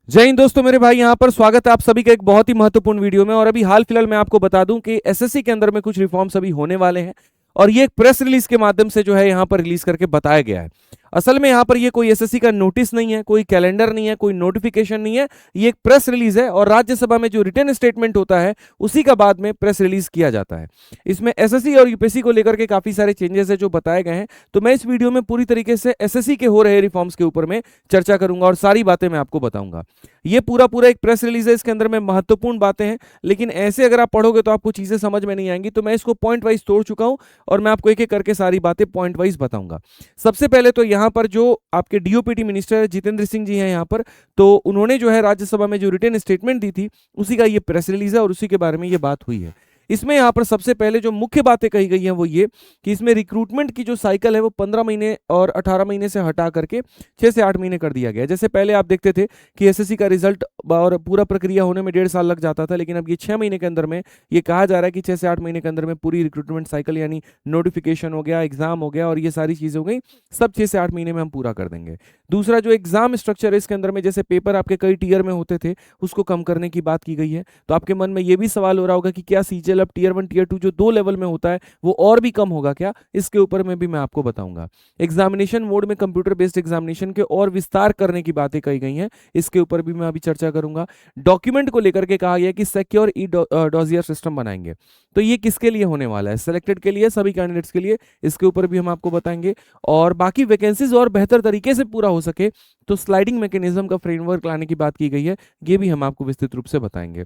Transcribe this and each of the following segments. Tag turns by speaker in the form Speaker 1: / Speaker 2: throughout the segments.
Speaker 1: जय हिंद दोस्तों, मेरे भाई यहाँ पर स्वागत है आप सभी का एक बहुत ही महत्वपूर्ण वीडियो में। और अभी हाल फिलहाल मैं आपको बता दूं कि एसएससी के अंदर में कुछ रिफॉर्म्स अभी होने वाले हैं और ये एक प्रेस रिलीज के माध्यम से जो है यहाँ पर रिलीज करके बताया गया है। असल में यहाँ पर ये कोई एसएससी का नोटिस नहीं है, कोई कैलेंडर नहीं है, कोई नोटिफिकेशन नहीं है, ये एक प्रेस रिलीज है। और राज्यसभा में जो रिटन स्टेटमेंट होता है उसी का बाद में प्रेस रिलीज किया जाता है। इसमें एसएससी और यूपीएससी को लेकर के काफी सारे चेंजेस है जो बताए गए हैं। तो मैं इस वीडियो में पूरी तरीके से एसएससी के हो रहे रिफॉर्म्स के ऊपर में चर्चा करूंगा और सारी बातें मैं आपको बताऊंगा। ये पूरा पूरा एक प्रेस रिलीज है, इसके अंदर में महत्वपूर्ण बातें हैं, लेकिन ऐसे अगर आप पढ़ोगे तो आपको चीजें समझ में नहीं आएंगी। तो मैं इसको पॉइंट वाइज तोड़ चुका हूं और मैं आपको एक एक करके सारी बातें पॉइंट वाइज बताऊंगा। सबसे पहले तो यहाँ पर जो आपके डीओपीटी मिनिस्टर जितेंद्र सिंह जी हैं यहाँ पर, तो उन्होंने जो है राज्यसभा में जो रिटन स्टेटमेंट दी थी उसी का ये प्रेस रिलीज है और उसी के बारे में ये बात हुई है। इसमें यहाँ पर सबसे पहले जो मुख्य बातें कही गई हैं वो ये कि इसमें रिक्रूटमेंट की जो साइकिल है वो 15 महीने और 18 महीने से हटा करके 6 से 8 महीने कर दिया गया है। जैसे पहले आप देखते थे कि एसएससी का रिजल्ट और पूरा प्रक्रिया होने में 1.5 साल लग जाता था, लेकिन अब ये 6 महीने के अंदर में ये कहा जा रहा है कि 6 से 8 महीने के अंदर में पूरी रिक्रूटमेंट साइकिल यानी नोटिफिकेशन हो गया, एग्जाम हो गया और ये सारी चीजें हो गई, सब 6 से 8 महीने में हम पूरा कर देंगे। दूसरा जो एग्जाम स्ट्रक्चर है इसके अंदर में, जैसे पेपर आपके कई टीयर में होते थे उसको कम करने की बात की गई है। तो आपके मन में ये भी सवाल हो रहा होगा कि क्या सीजीएल अब टीयर 1 टीयर 2 जो 2 लेवल में होता है वो और भी कम होगा क्या? इसके ऊपर में भी मैं आपको बताऊंगा। एग्जामिनेशन मोड में कंप्यूटर बेस्ड एग्जामिनेशन के और विस्तार करने की बातें कही गई हैं, इसके ऊपर भी मैं अभी चर्चा करूंगा। डॉक्यूमेंट को लेकर के कहा गया कि सिक्योर ई डॉजियर सिस्टम बनाएंगे। तो ये किसके लिए होने वाला है? सिलेक्टेड के लिए, सभी कैंडिडेट्स के लिए, इसके ऊपर भी हम आपको बताएंगे। और बाकी वैकेंसीज और बेहतर तरीके से पूरा हो सके तो स्लाइडिंग मैकेनिज्म का फ्रेमवर्क लाने की बात की गई है, ये भी हम आपको विस्तृत रूप से बताएंगे।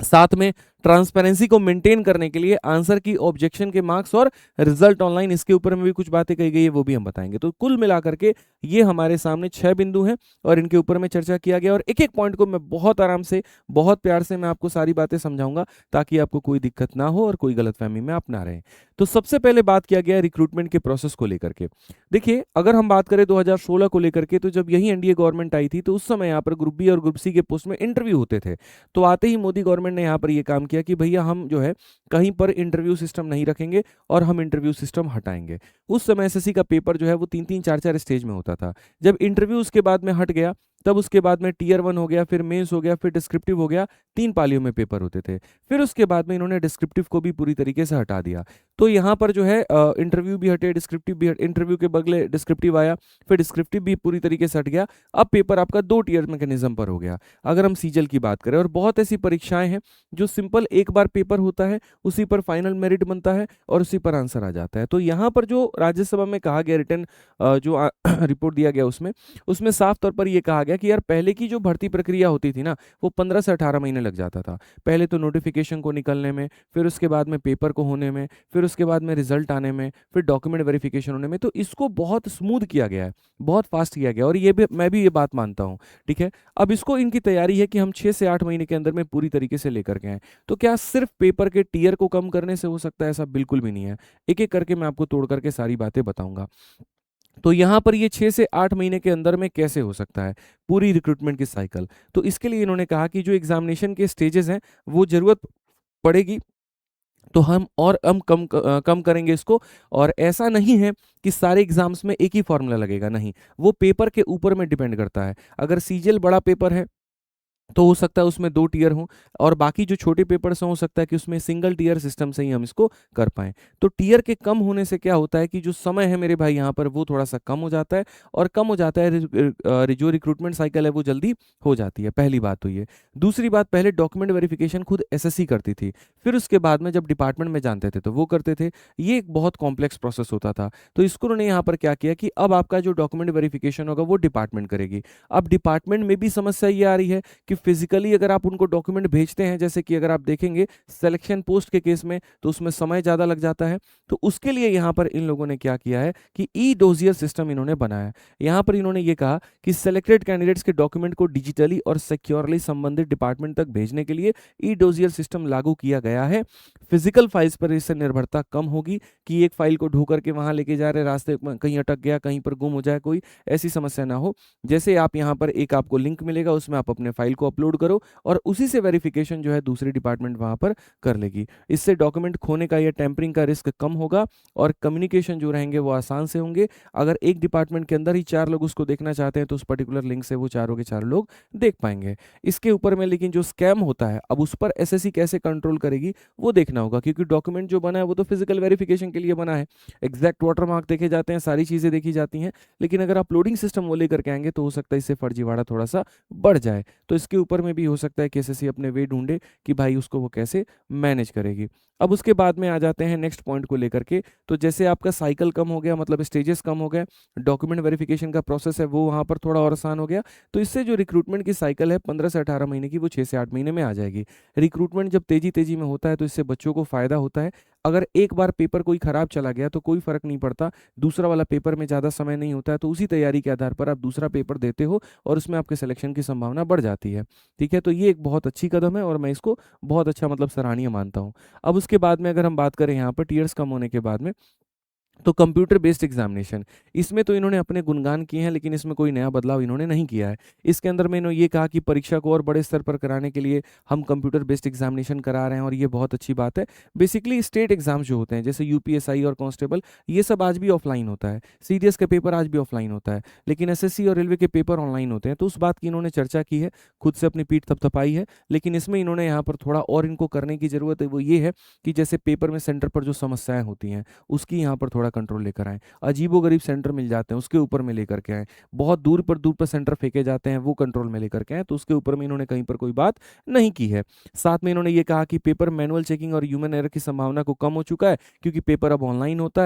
Speaker 1: साथ में ट्रांसपेरेंसी को मेंटेन करने के लिए आंसर की ऑब्जेक्शन के मार्क्स और रिजल्ट ऑनलाइन, इसके ऊपर में भी कुछ बातें कही गई है, वो भी हम बताएंगे। तो कुल मिलाकर के ये हमारे सामने 6 बिंदु हैं और इनके ऊपर में चर्चा किया गया और एक एक पॉइंट को मैं बहुत आराम से, बहुत प्यार से मैं आपको सारी बातें समझाऊंगा ताकि आपको कोई दिक्कत ना हो और कोई गलतफहमी में आप ना रहें। तो सबसे पहले बात किया गया रिक्रूटमेंट के प्रोसेस को लेकर के। देखिए, अगर हम बात करें 2016 को लेकर के, तो जब यही एनडीए गवर्नमेंट आई थी तो उस समय यहाँ पर ग्रुप बी और ग्रुप सी के पोस्ट में इंटरव्यू होते थे। तो आते ही मोदी गवर्नमेंट ने यहाँ पर ये काम किया कि भैया हम जो है कहीं पर इंटरव्यू सिस्टम नहीं रखेंगे और हम इंटरव्यू सिस्टम हटाएंगे। उस समय एसएससी का पेपर जो है वो 3-3 4-4 स्टेज में होता था। जब इंटरव्यू उसके बाद में हट गया, तब उसके बाद में टीयर 1 हो गया, फिर मेंस हो गया, फिर डिस्क्रिप्टिव हो गया, 3 पालियों में पेपर होते थे। फिर उसके बाद में इन्होंने डिस्क्रिप्टिव को भी पूरी तरीके से हटा दिया। तो यहाँ पर जो है इंटरव्यू भी हटे, डिस्क्रिप्टिव भी हटे, इंटरव्यू के बदले डिस्क्रिप्टिव आया, फिर डिस्क्रिप्टिव भी पूरी तरीके से हट गया। अब पेपर आपका 2 टीयर मैकेनिज्म पर हो गया। अगर हम सीजल की बात करें, और बहुत ऐसी परीक्षाएं हैं जो सिंपल एक बार पेपर होता है, उसी पर फाइनल मेरिट बनता है और उसी पर आंसर आ जाता है। तो यहाँ पर जो राज्यसभा में कहा गया रिटर्न जो रिपोर्ट दिया गया उसमें उसमें साफ तौर पर यह कहा गया कि यार पहले की जो भर्ती प्रक्रिया होती थी ना, वो 15 से 18 महीने लग जाता था। पहले तो नोटिफिकेशन को निकलने में, फिर उसके बाद में पेपर को होने में, फिर उसके बाद में रिजल्ट आने में, फिर डॉक्यूमेंट वेरिफिकेशन होने में। तो इसको बहुत स्मूथ किया गया है, बहुत फास्ट किया गया और ये भी मैं भी ये बात मानता हूँ। ठीक है, अब इसको इनकी तैयारी है कि हम 6 से 8 महीने के अंदर में पूरी तरीके से लेकर के आए। तो क्या सिर्फ पेपर के टीयर को कम करने से हो सकता है? ऐसा बिल्कुल भी नहीं है। एक एक करके मैं आपको तोड़ करके सारी बातें बताऊंगा। तो यहाँ पर ये 6 से 8 महीने के अंदर में कैसे हो सकता है पूरी रिक्रूटमेंट की साइकिल? तो इसके लिए इन्होंने कहा कि जो एग्जामिनेशन के स्टेजेस हैं वो जरूरत पड़ेगी तो हम कम करेंगे इसको। और ऐसा नहीं है कि सारे एग्जाम्स में एक ही फॉर्मूला लगेगा, नहीं, वो पेपर के ऊपर में डिपेंड करता है। अगर सीजीएल बड़ा पेपर है तो हो सकता है उसमें 2 टीयर हों और बाकी जो छोटे पेपर्स हैं हो सकता है कि उसमें सिंगल टीयर सिस्टम से ही हम इसको कर पाएं। तो टीयर के कम होने से क्या होता है कि जो समय है मेरे भाई यहाँ पर वो थोड़ा सा कम हो जाता है और कम हो जाता है, जो रिक्रूटमेंट साइकिल है वो जल्दी हो जाती है। पहली बात तो ये। दूसरी बात, पहले डॉक्यूमेंट वेरिफिकेशन खुद एसएससी करती थी, फिर उसके बाद में जब डिपार्टमेंट में जानते थे तो वो करते थे। ये एक बहुत कॉम्प्लेक्स प्रोसेस होता था। तो इसको उन्होंने यहाँ पर क्या किया कि अब आपका जो डॉक्यूमेंट वेरिफिकेशन होगा वो डिपार्टमेंट करेगी। अब डिपार्टमेंट में भी समस्या ये आ रही है कि फिजिकली अगर आप उनको डॉक्यूमेंट भेजते हैं, जैसे कि अगर आप देखेंगे सिलेक्शन पोस्ट के केस में, तो उसमें समय ज़्यादा लग जाता है। तो उसके लिए यहाँ पर इन लोगों ने क्या किया है कि ई डोजियर सिस्टम इन्होंने बनाया। यहाँ पर इन्होंने ये कहा कि सेलेक्टेड कैंडिडेट्स के डॉक्यूमेंट को डिजिटली और सिक्योरली संबंधित डिपार्टमेंट तक भेजने के लिए ई डोजियर सिस्टम लागू किया गया है। फिजिकल फाइल्स पर इससे निर्भरता कम होगी कि एक फाइल को ढो करके वहां लेके जा रहे, रास्ते में कहीं अटक गया, कहीं पर गुम हो जाए, कोई ऐसी समस्या ना हो। जैसे आप यहाँ पर एक आपको लिंक मिलेगा, उसमें आप अपने फाइल को को अपलोड करो और उसी से वेरिफिकेशन जो है दूसरी डिपार्टमेंट वहाँ पर कर लेगी। इससे डॉक्यूमेंट खोने का या टेम्परिंग का रिस्क कम होगा और कम्युनिकेशन जो रहेंगे वो आसान से होंगे। अगर एक डिपार्टमेंट के अंदर ही 4 लोग उसको देखना चाहते हैं तो उस पर्टिकुलर लिंक से वो चारों के चारों लोग देख पाएंगे। इसके ऊपर में लेकिन जो स्कैम होता है, अब उस पर एसएससी कैसे कंट्रोल करेगी वो देखना होगा, क्योंकि डॉक्यूमेंट जो बना है वो तो फिजिकल वेरिफिकेशन के लिए बना है, एग्जैक्ट वाटरमार्क देखे जाते हैं, सारी चीजें देखी जाती हैं। लेकिन अगर अपलोडिंग सिस्टम वो लेकर के आएंगे तो हो सकता है इससे फर्जीवाड़ा थोड़ा सा बढ़ जाए। तो इसके ऊपर में भी हो सकता है कि एसएससी अपने वे ढूंढे कि भाई उसको वो कैसे मैनेज करेगी। अब उसके बाद में आ जाते हैं नेक्स्ट पॉइंट को लेकर के। तो जैसे आपका साइकिल कम हो गया, मतलब स्टेजेस कम हो गए, डॉक्यूमेंट वेरिफिकेशन का प्रोसेस है वो वहाँ पर थोड़ा और आसान हो गया, तो इससे जो रिक्रूटमेंट की साइकिल है 15 से 18 महीने की वो 6 से 8 महीने में आ जाएगी। रिक्रूटमेंट जब तेजी तेजी में होता है तो इससे बच्चों को फायदा होता है। अगर एक बार पेपर कोई खराब चला गया तो कोई फर्क नहीं पड़ता, दूसरा वाला पेपर में ज़्यादा समय नहीं होता है, तो उसी तैयारी के आधार पर आप दूसरा पेपर देते हो और उसमें आपके सिलेक्शन की संभावना बढ़ जाती है। ठीक है, तो ये एक बहुत अच्छी कदम है और मैं इसको बहुत अच्छा मतलब सराहनीय मानता हूँ। अब उसके बाद में अगर हम बात करें यहाँ पर टीयर्स कम होने के बाद में, तो कंप्यूटर बेस्ड एग्जामिनेशन, इसमें तो इन्होंने अपने गुणगान किए हैं लेकिन इसमें कोई नया बदलाव इन्होंने नहीं किया है। इसके अंदर में इन्होंने ये कहा कि परीक्षा को और बड़े स्तर पर कराने के लिए हम कंप्यूटर बेस्ड एग्जामिनेशन करा रहे हैं और ये बहुत अच्छी बात है। बेसिकली स्टेट एग्जाम्स जो होते हैं जैसे यूपीएसआई और कांस्टेबल, ये सब आज भी ऑफलाइन होता है, सीडीएस का पेपर आज भी ऑफलाइन होता है, लेकिन एसएससी और रेलवे के पेपर ऑनलाइन होते हैं। तो उस बात की इन्होंने चर्चा की है, खुद से अपनी पीठ थपथपाई है, लेकिन इसमें इन्होंने यहाँ पर थोड़ा और इनको करने की जरूरत है। वो ये है कि जैसे पेपर में सेंटर पर जो समस्याएं होती हैं उसकी यहाँ पर थोड़ा कंट्रोल लेकर आए, अजीबोगरीब सेंटर मिल जाते हैं उसके ऊपर में लेकर के आए, बहुत दूर पर सेंटर फेंके जाते हैं वो कंट्रोल में लेकर के आए, तो उसके ऊपर में इन्होंने कहीं पर कोई बात नहीं की है। साथ में इन्होंने ये कहा कि पेपर मैनुअल चेकिंग और ह्यूमन एरर की संभावना को कम हो चुका है, क्योंकि पेपर अब ऑनलाइन होता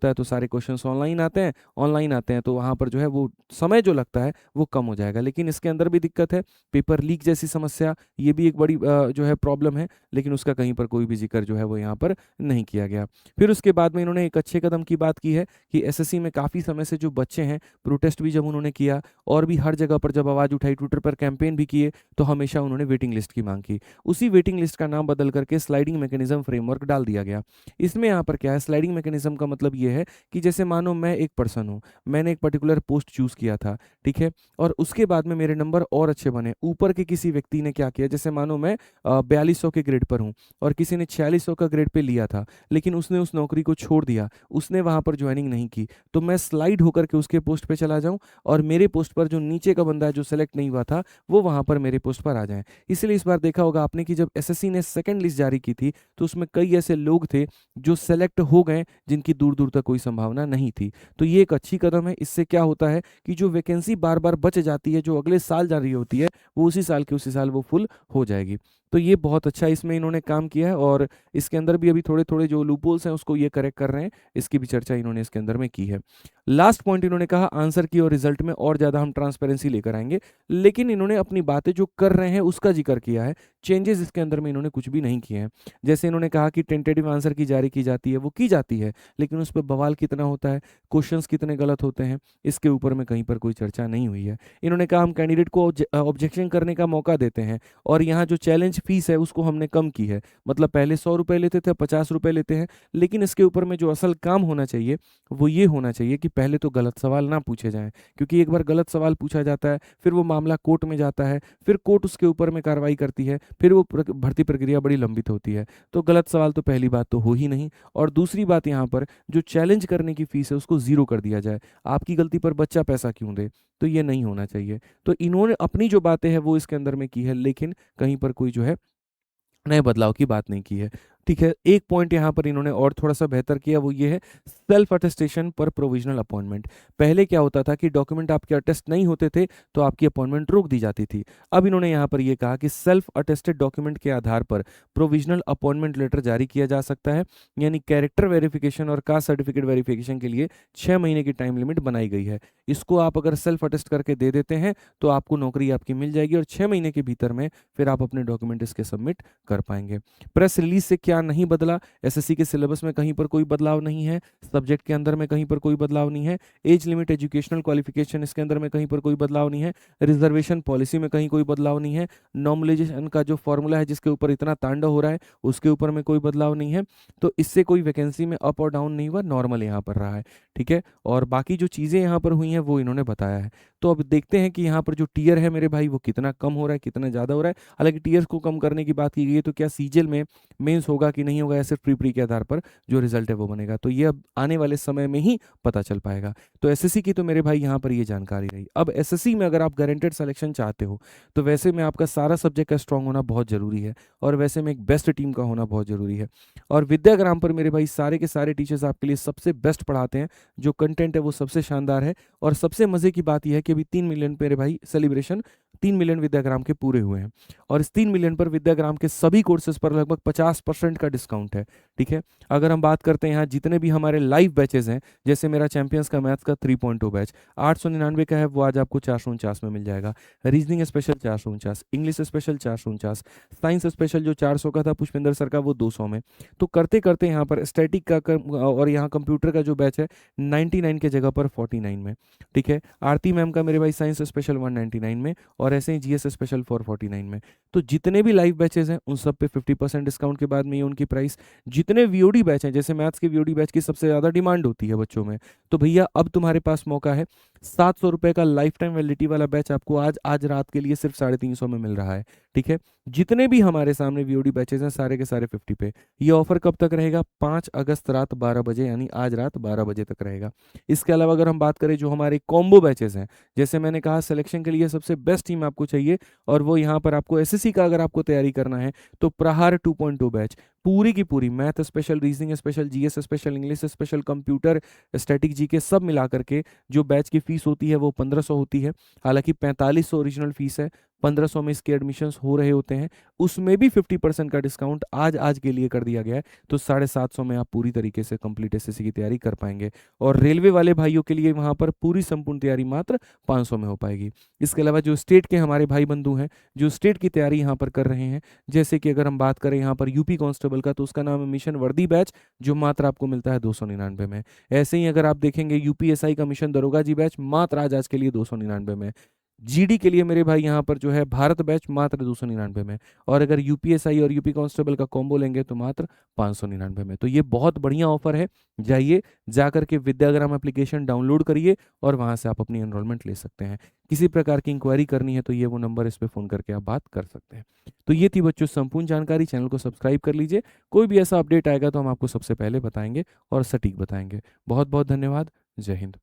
Speaker 1: है तो सारे क्वेश्चंस ऑनलाइन आते हैं तो वहाँ पर जो है वो समय जो लगता है वो कम हो जाएगा। लेकिन इसके अंदर भी दिक्कत है, पेपर लीक जैसी समस्या, ये भी एक बड़ी जो है प्रॉब्लम है, लेकिन उसका कहीं पर कोई भी जिक्र जो है वो यहाँ पर नहीं किया गया। फिर उसके बाद में इन्होंने एक अच्छे कदम की बात की है कि एसएससी में काफ़ी समय से जो बच्चे हैं, प्रोटेस्ट भी जब उन्होंने किया और भी हर जगह पर जब आवाज़ उठाई, ट्विटर पर कैंपेन भी किए, तो हमेशा उन्होंने वेटिंग लिस्ट की मांग की। उसी वेटिंग लिस्ट का नाम बदल करके स्लाइडिंग मैकेनिज्म फ्रेमवर्क डाल दिया गया। इसमें यहाँ पर क्या है, स्लाइडिंग मैकेनिज्म का मतलब ये है कि जैसे मानो मैं एक पर्सन हूँ, मैंने एक पर्टिकुलर पोस्ट चूज किया था, ठीक है, और उसके बाद में मेरे नंबर और अच्छे बने, ऊपर के किसी व्यक्ति ने क्या किया, जैसे मानो मैं 4200 के ग्रेड पर हूँ और किसी ने 4600 का ग्रेड पे लिया था, लेकिन उसने उस नौकरी को छोड़ दिया, उसने वहां पर ज्वाइनिंग नहीं की, तो मैं स्लाइड होकर के उसके पोस्ट पे चला जाऊं और मेरे पोस्ट पर जो नीचे का बंदा है जो सेलेक्ट नहीं हुआ था वो वहां पर मेरे पोस्ट पर आ जाए। इसलिए इस बार देखा होगा आपने कि जब एसएससी ने सेकंड लिस्ट जारी की थी तो उसमें कई ऐसे लोग थे जो सेलेक्ट हो गए जिनकी दूर दूर तक कोई संभावना नहीं थी। तो ये एक अच्छी कदम है। इससे क्या होता है कि जो वैकेंसी बार बार बच जाती है, जो अगले साल जारी होती है, वो उसी साल के उसी साल वो फुल हो जाएगी। तो ये बहुत अच्छा इसमें इन्होंने काम किया है और इसके अंदर भी अभी थोड़े थोड़े जो लूपहोल्स हैं उसको ये करेक्ट कर रहे हैं, इसकी भी चर्चा इन्होंने इसके अंदर में की है। लास्ट पॉइंट इन्होंने कहा आंसर की और रिजल्ट में और ज़्यादा हम ट्रांसपेरेंसी लेकर आएंगे, लेकिन इन्होंने अपनी बातें जो कर रहे हैं उसका जिक्र किया है, चेंजेस इसके अंदर में इन्होंने कुछ भी नहीं किए हैं। जैसे इन्होंने कहा कि टेंटेटिव आंसर की जारी की जाती है, वो की जाती है, लेकिन उस पर बवाल कितना होता है, क्वेश्चंस कितने गलत होते हैं, इसके ऊपर में कहीं पर कोई चर्चा नहीं हुई है। इन्होंने कहा हम कैंडिडेट को ऑब्जेक्शन करने का मौका देते हैं और यहाँ जो चैलेंज फीस है उसको हमने कम की है, मतलब पहले 100 रुपये लेते थे, 50 रुपये लेते हैं, लेकिन इसके ऊपर में जो असल काम होना चाहिए वो ये होना चाहिए कि पहले तो गलत सवाल ना पूछे जाएं, क्योंकि एक बार गलत सवाल पूछा जाता है फिर वो मामला कोर्ट में जाता है, फिर कोर्ट उसके ऊपर में कार्रवाई करती है, फिर वो भर्ती प्रक्रिया बड़ी लंबित होती है। तो गलत सवाल तो पहली बात तो हो ही नहीं, और दूसरी बात यहाँ पर जो चैलेंज करने की फीस है उसको जीरो कर दिया जाए। आपकी गलती पर बच्चा पैसा क्यों दे, तो ये नहीं होना चाहिए। तो इन्होंने अपनी जो बातें हैं वो इसके अंदर में की है, लेकिन कहीं पर कोई जो है नए बदलाव की बात नहीं की है। ठीक है, एक पॉइंट यहाँ पर इन्होंने और थोड़ा सा बेहतर किया, वो ये है सेल्फ अटेस्टेशन पर प्रोविजनल अपॉइंटमेंट। पहले क्या होता था कि डॉक्यूमेंट आपके अटेस्ट नहीं होते थे तो आपकी अपॉइंटमेंट रोक दी जाती थी। अब इन्होंने यहाँ पर ये कहा कि सेल्फ अटेस्टेड डॉक्यूमेंट के आधार पर प्रोविजनल अपॉइंटमेंट लेटर जारी किया जा सकता है, यानी कैरेक्टर वेरिफिकेशन और कास्ट सर्टिफिकेट वेरिफिकेशन के लिए 6 महीने की टाइम लिमिट बनाई गई है। इसको आप अगर सेल्फ अटेस्ट करके दे देते हैं तो आपको नौकरी आपकी मिल जाएगी और 6 महीने के भीतर में फिर आप अपने डॉक्यूमेंट इसके सबमिट कर पाएंगे। प्रेस रिलीज से क्या नहीं बदला, एसएससी के सिलेबस में कहीं पर कोई बदलाव नहीं है, सब्जेक्ट के अंदर में कहीं पर कोई बदलाव नहीं है, एज लिमिट एजुकेशनल क्वालिफिकेशन इसके अंदर में कहीं पर कोई बदलाव नहीं है, रिजर्वेशन पॉलिसी में कहीं कोई बदलाव नहीं है, नॉर्मलाइजेशन का जो फॉर्मूला है जिसके ऊपर इतना तांडव हो रहा है उसके ऊपर में कोई बदलाव नहीं है। तो इससे कोई वैकेंसी में अप और डाउन नहीं हुआ, नॉर्मल यहाँ पर रहा है। ठीक है, और बाकी जो चीज़ें यहाँ पर हुई हैं वो इन्होंने बताया है। तो अब देखते हैं कि यहाँ पर जो टीयर है मेरे भाई वो कितना कम हो रहा है, कितना ज़्यादा हो रहा है। हालांकि टीयर्स को कम करने की बात की गई है, तो क्या सीजीएल में मेंस होगा कि नहीं होगा, या सिर्फ प्री प्री के आधार पर जो रिजल्ट है वो बनेगा, तो ये अब आने वाले समय में ही पता चल पाएगा। तो एसएससी की तो मेरे भाई यहाँ पर ये जानकारी रही। अब एसएससी में अगर आप गारंटेड सिलेक्शन चाहते हो तो वैसे में आपका सारा सब्जेक्ट का स्ट्रांग होना बहुत जरूरी है, और वैसे में एक बेस्ट टीम का होना बहुत जरूरी है। और विद्याग्राम पर मेरे भाई सारे के सारे टीचर्स आपके लिए सबसे बेस्ट पढ़ाते हैं, जो कंटेंट है वो सबसे शानदार है। और सबसे मजे की बात यह है कि अभी 3 मिलियन मेरे भाई सेलिब्रेशन, 3 मिलियन विद्याग्राम के पूरे हुए हैं, और इस 3 मिलियन पर विद्याग्राम के सभी कोर्सेज पर लगभग 50% का डिस्काउंट है। ठीक है, अगर हम बात करते हैं यहाँ जितने भी हमारे लाइव बैचेज हैं, जैसे मेरा चैंपियंस का मैथ्स का 3.0 बैच 899 का है, वो आज आपको 449 में मिल जाएगा। Reasoning special 449, English special 449, science special जो 400 का था पुष्पेंद्र सर का वो 200 में। तो करते करते यहाँ पर स्टैटिक का और यहाँ कंप्यूटर का जो बैच है 99 के जगह पर 49 में। ठीक है, आरती मैम का मेरे भाई साइंस स्पेशल 199 में, और ऐसे ही जीएस स्पेशल 449 में। तो जितने भी लाइव बैचेस हैं उन सब पे 50% डिस्काउंट के बाद में ये उनकी प्राइस। जितने वीओडी बैच हैं, जैसे मैथ्स के वीओडी बैच की सबसे ज़्यादा डिमांड होती है बच्चों में, तो भैया अब तुम्हारे पास मौका है। 700 रुपये का लाइफ टाइम वैलिडिटी वाला बैच आपको आज रात के लिए सिर्फ 350 में मिल रहा है। ठीक है, जितने भी हमारे सामने वीओडी बैचेस हैं सारे के सारे 50 पे। ये ऑफर कब तक रहेगा? 5 अगस्त रात 12 बजे, यानी आज रात 12 बजे तक रहेगा। इसके अलावा अगर हम बात करें जो हमारे कॉम्बो बैचेस हैं, जैसे मैंने कहा सिलेक्शन के लिए सबसे बेस्ट टीम आपको चाहिए, और वो यहाँ पर आपको एसएससी का अगर आपको तैयारी करना है तो प्रहार 2.2 बैच पूरी की पूरी math special, reasoning special, GS special, English special, computer, static GK सब मिला करके जो बैच की फीस होती है वो 1500 होती है। हालांकि 4500 ओरिजिनल फीस है, 1500 में इसके एडमिशन्स हो रहे होते हैं, उसमें भी 50% का डिस्काउंट आज के लिए कर दिया गया है। तो 750 में आप पूरी तरीके से कंप्लीट एसएससी की तैयारी कर पाएंगे। और रेलवे वाले भाइयों के लिए वहां पर पूरी संपूर्ण तैयारी मात्र 500 में हो पाएगी। इसके अलावा जो स्टेट के हमारे भाई बंधु हैं जो स्टेट की तैयारी यहाँ पर कर रहे हैं, जैसे कि अगर हम बात करें यहाँ पर यूपी कांस्टेबल का, तो उसका नाम है मिशन वर्दी बैच, जो मात्र आपको मिलता है 299 में। ऐसे ही अगर आप देखेंगे यूपीएसआई का मिशन दरोगा जी बैच मात्र आज के लिए 299 में। जीडी के लिए मेरे भाई यहाँ पर जो है भारत बैच मात्र 299 में, और अगर यूपीएसआई और यूपी कांस्टेबल का कॉम्बो लेंगे तो मात्र 599 में। तो ये बहुत बढ़िया ऑफर है। जाइए, जाकर के विद्याग्राम एप्लीकेशन डाउनलोड करिए और वहां से आप अपनी एनरोलमेंट ले सकते हैं। किसी प्रकार की इंक्वायरी करनी है तो ये वो नंबर, इस पे फोन करके आप बात कर सकते हैं। तो ये थी बच्चों संपूर्ण जानकारी। चैनल को सब्सक्राइब कर लीजिए, कोई भी ऐसा अपडेट आएगा तो हम आपको सबसे पहले बताएंगे और सटीक बताएंगे। बहुत बहुत धन्यवाद। जय हिंद।